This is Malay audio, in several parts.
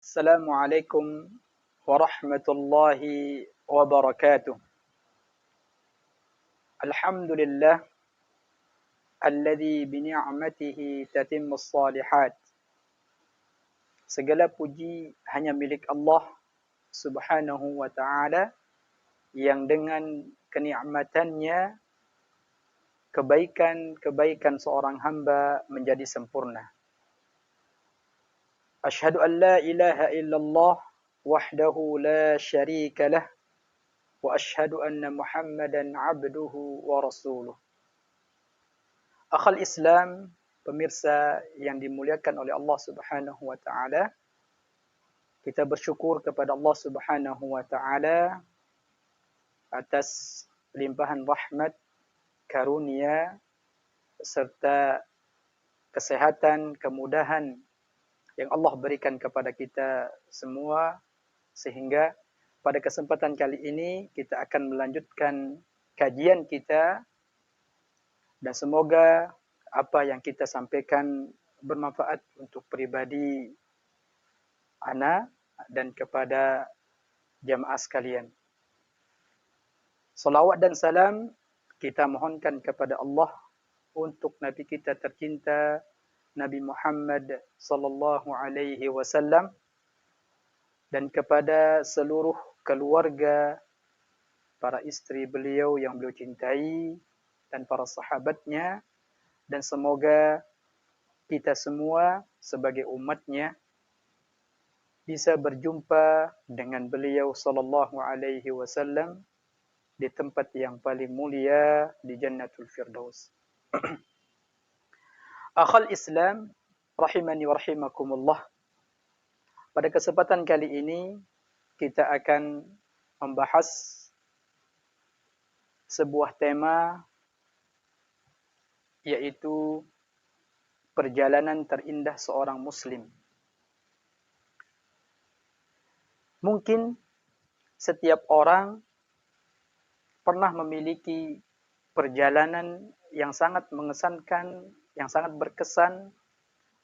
Assalamualaikum warahmatullahi wabarakatuh. Alhamdulillah alladzi bi ni'matihi tatimmus shalihat. Segala puji hanya milik Allah Subhanahu wa taala yang dengan kenikmatannya kebaikan seorang hamba menjadi sempurna. Asyhadu an la ilaha illallah wahdahu la syarika lah wa asyhadu anna Muhammadan abduhu wa rasuluh. Akhal Islam, pemirsa yang dimuliakan oleh Allah Subhanahu wa taala, kita bersyukur kepada Allah Subhanahu wa taala atas limpahan rahmat, karunia serta kesehatan, kemudahan yang Allah berikan kepada kita semua, sehingga pada kesempatan kali ini kita akan melanjutkan kajian kita, dan semoga apa yang kita sampaikan bermanfaat untuk pribadi ana dan kepada jamaah sekalian. Salawat dan salam kita mohonkan kepada Allah untuk Nabi kita tercinta, Nabi Muhammad sallallahu alaihi wasallam, dan kepada seluruh keluarga, para istri beliau yang beliau cintai, dan para sahabatnya, dan semoga kita semua sebagai umatnya bisa berjumpa dengan beliau sallallahu alaihi wasallam di tempat yang paling mulia di Jannatul Firdaus. Akhal Islam rahimani wa rahimakumullah. Pada kesempatan kali ini kita akan membahas sebuah tema, yaitu perjalanan terindah seorang muslim. Mungkin setiap orang pernah memiliki perjalanan yang sangat mengesankan, yang sangat berkesan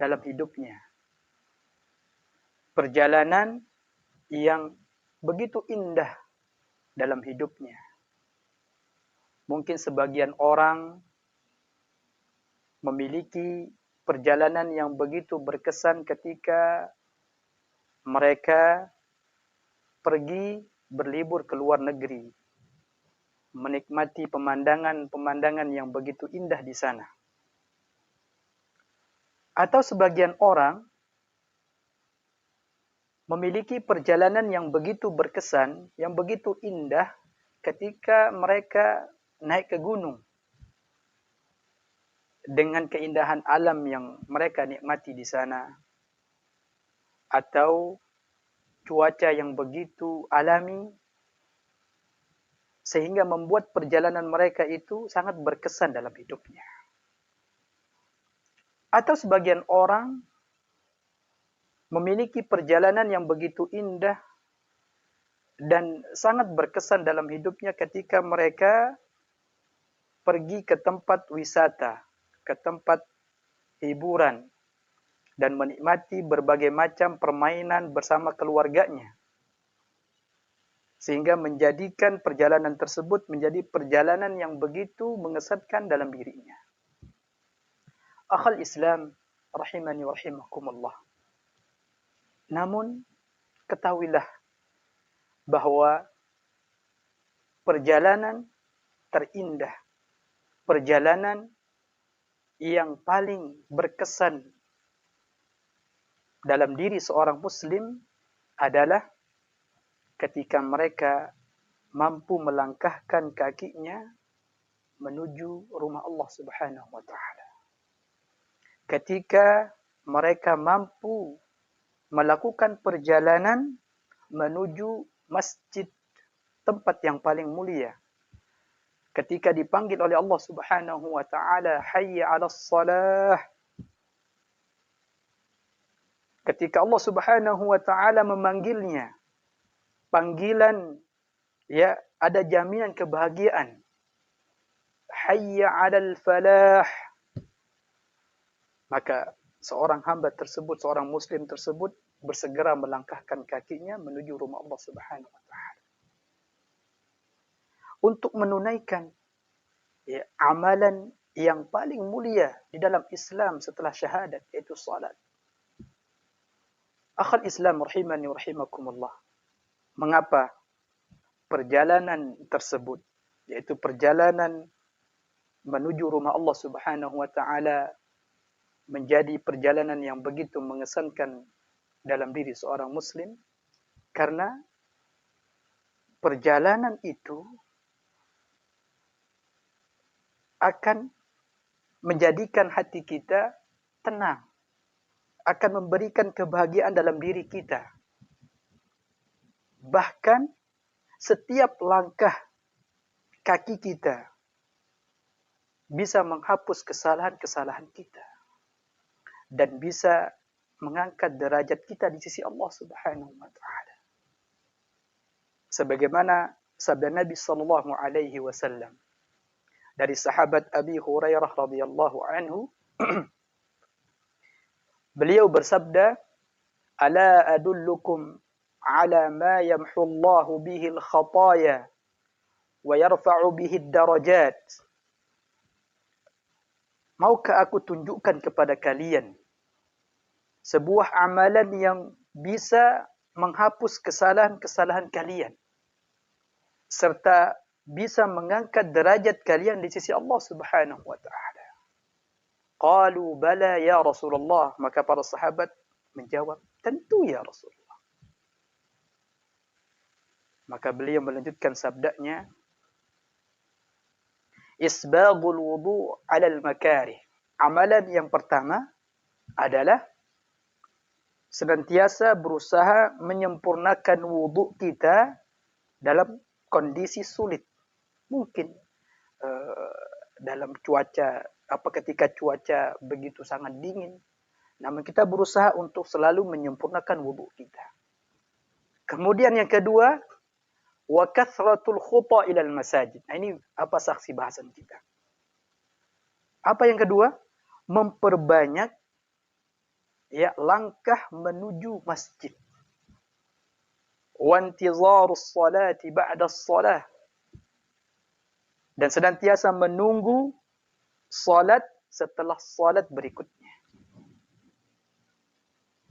dalam hidupnya. Perjalanan yang begitu indah dalam hidupnya. Mungkin sebagian orang memiliki perjalanan yang begitu berkesan ketika mereka pergi berlibur ke luar negeri, menikmati pemandangan-pemandangan yang begitu indah di sana. Atau sebagian orang memiliki perjalanan yang begitu berkesan, yang begitu indah ketika mereka naik ke gunung, dengan keindahan alam yang mereka nikmati di sana, atau cuaca yang begitu alami sehingga membuat perjalanan mereka itu sangat berkesan dalam hidupnya. Atau sebagian orang memiliki perjalanan yang begitu indah dan sangat berkesan dalam hidupnya ketika mereka pergi ke tempat wisata, ke tempat hiburan, dan menikmati berbagai macam permainan bersama keluarganya, sehingga menjadikan perjalanan tersebut menjadi perjalanan yang begitu mengesankan dalam dirinya. Akhal Islam rahimani wa rahimakumullah. Namun ketahuilah bahwa perjalanan terindah, perjalanan yang paling berkesan dalam diri seorang muslim adalah ketika mereka mampu melangkahkan kakinya menuju rumah Allah Subhanahu wa taala. Ketika mereka mampu melakukan perjalanan menuju masjid, tempat yang paling mulia. Ketika dipanggil oleh Allah Subhanahu wa taala, hayya 'alas shalah. Ketika Allah Subhanahu wa taala memanggilnya, panggilan ya ada jaminan kebahagiaan. Hayya 'alal falah. Maka seorang hamba tersebut, seorang muslim tersebut bersegera melangkahkan kakinya menuju rumah Allah Subhanahu wa taala. Untuk menunaikan amalan yang paling mulia di dalam Islam setelah syahadat, yaitu salat. Akhal Islam rahimani wa rahimakumullah. Mengapa perjalanan tersebut, yaitu perjalanan menuju rumah Allah Subhanahu wa taala, menjadi perjalanan yang begitu mengesankan dalam diri seorang muslim? Karena perjalanan itu akan menjadikan hati kita tenang, akan memberikan kebahagiaan dalam diri kita. Bahkan setiap langkah kaki kita bisa menghapus kesalahan-kesalahan kita dan bisa mengangkat derajat kita di sisi Allah Subhanahu wa taala. Sebagaimana sabda Nabi sallallahu alaihi wasallam dari sahabat Abi Hurairah radhiyallahu anhu, beliau bersabda, "Ala adullukum ala ma yamhu Allahu bihi al-khataya wa yarfa'u bihi ad-darajat." Maukah aku tunjukkan kepada kalian sebuah amalan yang bisa menghapus kesalahan-kesalahan kalian serta bisa mengangkat derajat kalian di sisi Allah Subhanahu wa taala? Qalu bala ya Rasulullah. Maka para sahabat menjawab, tentu ya Rasulullah. Maka beliau melanjutkan sabdanya, isbagul wudu' 'alal makarih. Amalan yang pertama adalah senantiasa berusaha menyempurnakan wudu' kita dalam kondisi sulit. Mungkin dalam cuaca, ketika cuaca begitu sangat dingin, namun kita berusaha untuk selalu menyempurnakan wudu' kita. Kemudian yang kedua, wa kathratul khuta ilal masajid. Nah, ini saksi bahasan kita. Apa yang kedua? Memperbanyak langkah menuju masjid. Wa intizarus salati ba'da shalah. Dan senantiasa menunggu salat setelah salat berikutnya.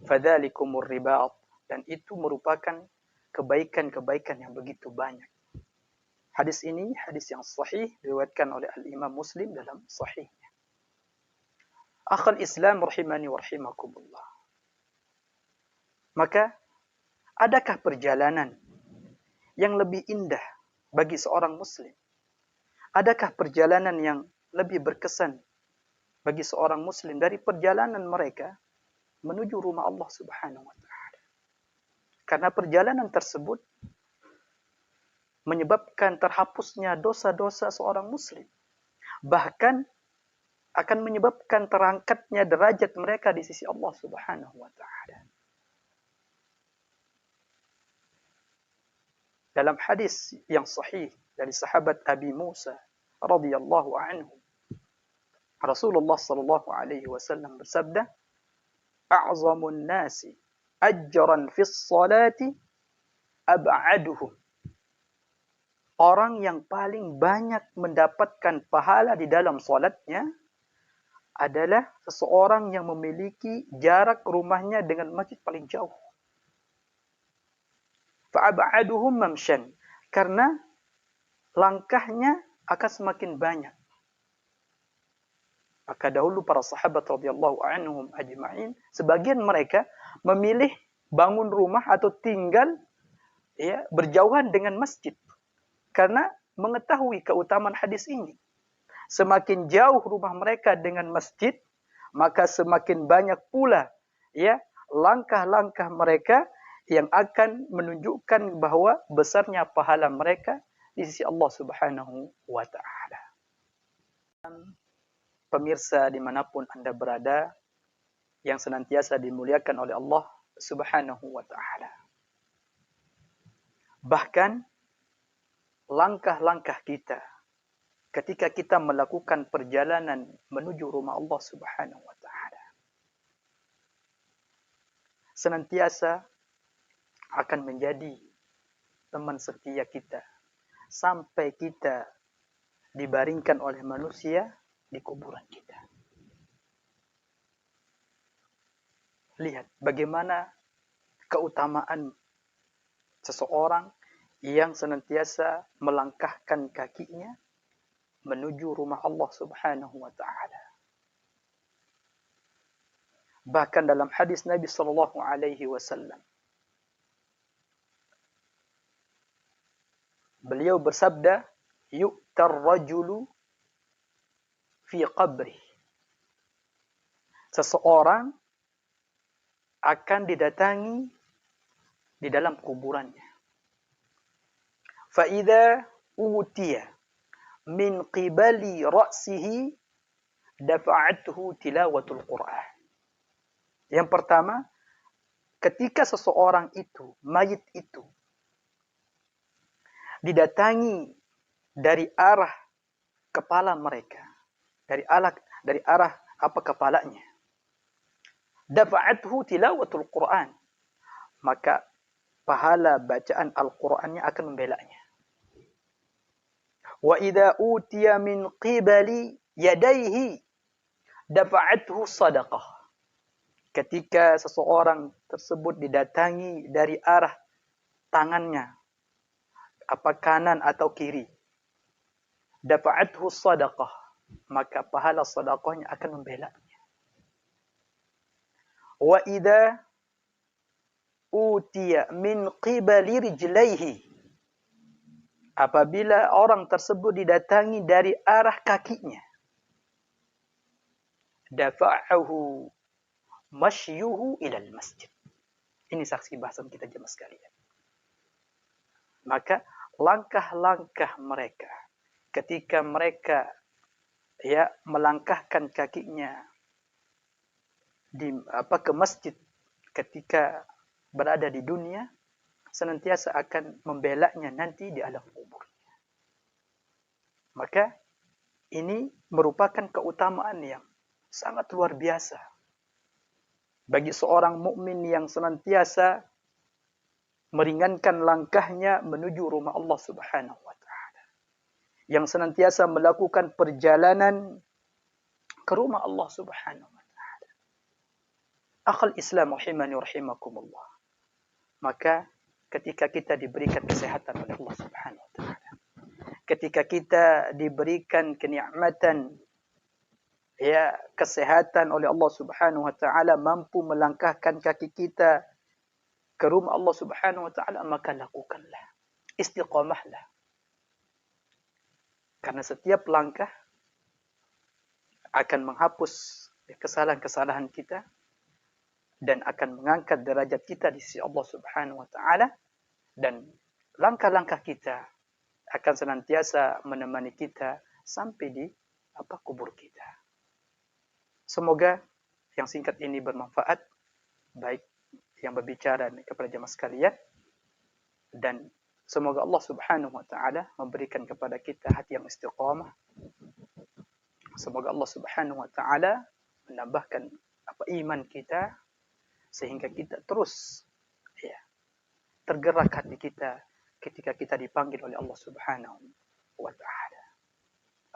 Fadzalikumur ribat. Dan itu merupakan kebaikan-kebaikan yang begitu banyak. Hadis ini hadis yang sahih, diriwayatkan oleh Al-Imam Muslim dalam sahihnya. Akhal Islam rahimani wa rahimakumullah. Maka, adakah perjalanan yang lebih indah bagi seorang muslim? Adakah perjalanan yang lebih berkesan bagi seorang muslim dari perjalanan mereka menuju rumah Allah Subhanahu wa taala? Karena perjalanan tersebut menyebabkan terhapusnya dosa-dosa seorang muslim. Bahkan akan menyebabkan terangkatnya derajat mereka di sisi Allah Subhanahu wa taala. Dalam hadis yang sahih dari sahabat Abi Musa radhiyallahu anhu, Rasulullah sallallahu alaihi wasallam bersabda, "A'zamun nasi ajran fis salati ab'aduhum." Orang yang paling banyak mendapatkan pahala di dalam salatnya adalah seseorang yang memiliki jarak rumahnya dengan masjid paling jauh. Fa'ab'aduhum mamshan. Karena langkahnya akan semakin banyak. Maka dahulu para sahabat radhiyallahu anhum ajma'in, sebagian mereka memilih bangun rumah atau tinggal berjauhan dengan masjid. Karena mengetahui keutamaan hadis ini. Semakin jauh rumah mereka dengan masjid, maka semakin banyak pula langkah-langkah mereka yang akan menunjukkan bahwa besarnya pahala mereka di sisi Allah Subhanahu wa taala. Pemirsa dimanapun Anda berada, yang senantiasa dimuliakan oleh Allah Subhanahu wa taala. Bahkan langkah-langkah kita ketika kita melakukan perjalanan menuju rumah Allah Subhanahu wa taala senantiasa akan menjadi teman setia kita sampai kita dibaringkan oleh manusia di kuburan kita. Lihat bagaimana keutamaan seseorang yang senantiasa melangkahkan kakinya menuju rumah Allah Subhanahu wa taala. Bahkan dalam hadis Nabi sallallahu alaihi wasallam, beliau bersabda, yu'tar rajulu fi qabri. Seseorang akan didatangi di dalam kuburannya. Fa idza utiya min qibali ra'sihi dafa'athu tilawatul Qur'an. Yang pertama, ketika seseorang itu, mayit itu, didatangi dari arah kepala mereka, dari arah kepalanya, dafa'athu tilawatul Qur'an, maka pahala bacaan Al-Qur'annya akan membelanya. Wa idza utiya min qibali yadayhi dafa'athu sadaqah. Ketika seseorang tersebut didatangi dari arah tangannya, apa kanan atau kiri, dafa'athu sadaqah, maka pahala sedekahnya akan membelanya. Wa idza utiya min qibali rijlaihi, apabila orang tersebut didatangi dari arah kakinya, dafa'ahu mashyuhu ilal masjid. Ini saksi bahasan kita jemaah sekalian. Maka langkah-langkah mereka ketika mereka melangkahkan kakinya ke masjid ketika berada di dunia, senantiasa akan membelanya nanti di alam kuburnya. Maka ini merupakan keutamaan yang sangat luar biasa bagi seorang mukmin yang senantiasa meringankan langkahnya menuju rumah Allah Subhanahu wa taala, yang senantiasa melakukan perjalanan ke rumah Allah Subhanahu wa taala. Akhal Islam rahimani rahimakumullah. Maka ketika kita diberikan kesehatan oleh Allah Subhanahu wa taala, ketika kita diberikan kenikmatan kesehatan oleh Allah Subhanahu wa taala, mampu melangkahkan kaki kita ke rumah Allah Subhanahu wa taala, maka lakukanlah, istiqamahlah. Karena setiap langkah akan menghapus kesalahan-kesalahan kita dan akan mengangkat derajat kita di sisi Allah Subhanahu wa taala, dan langkah-langkah kita akan senantiasa menemani kita sampai di kubur kita. Semoga yang singkat ini bermanfaat, baik yang berbicara kepada jemaah sekalian, dan semoga Allah Subhanahu wa taala memberikan kepada kita hati yang istiqamah. Semoga Allah Subhanahu wa taala menambahkan iman kita sehingga kita terus tergerak hati kita ketika kita dipanggil oleh Allah Subhanahu wa taala.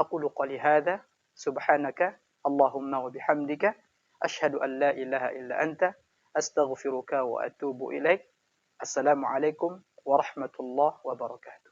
Aqulu qali hadza subhanaka Allahumma wa bihamdika asyhadu an la ilaha illa anta astaghfiruka wa atubu ilaik. Assalamualaikum warahmatullahi wabarakatuh.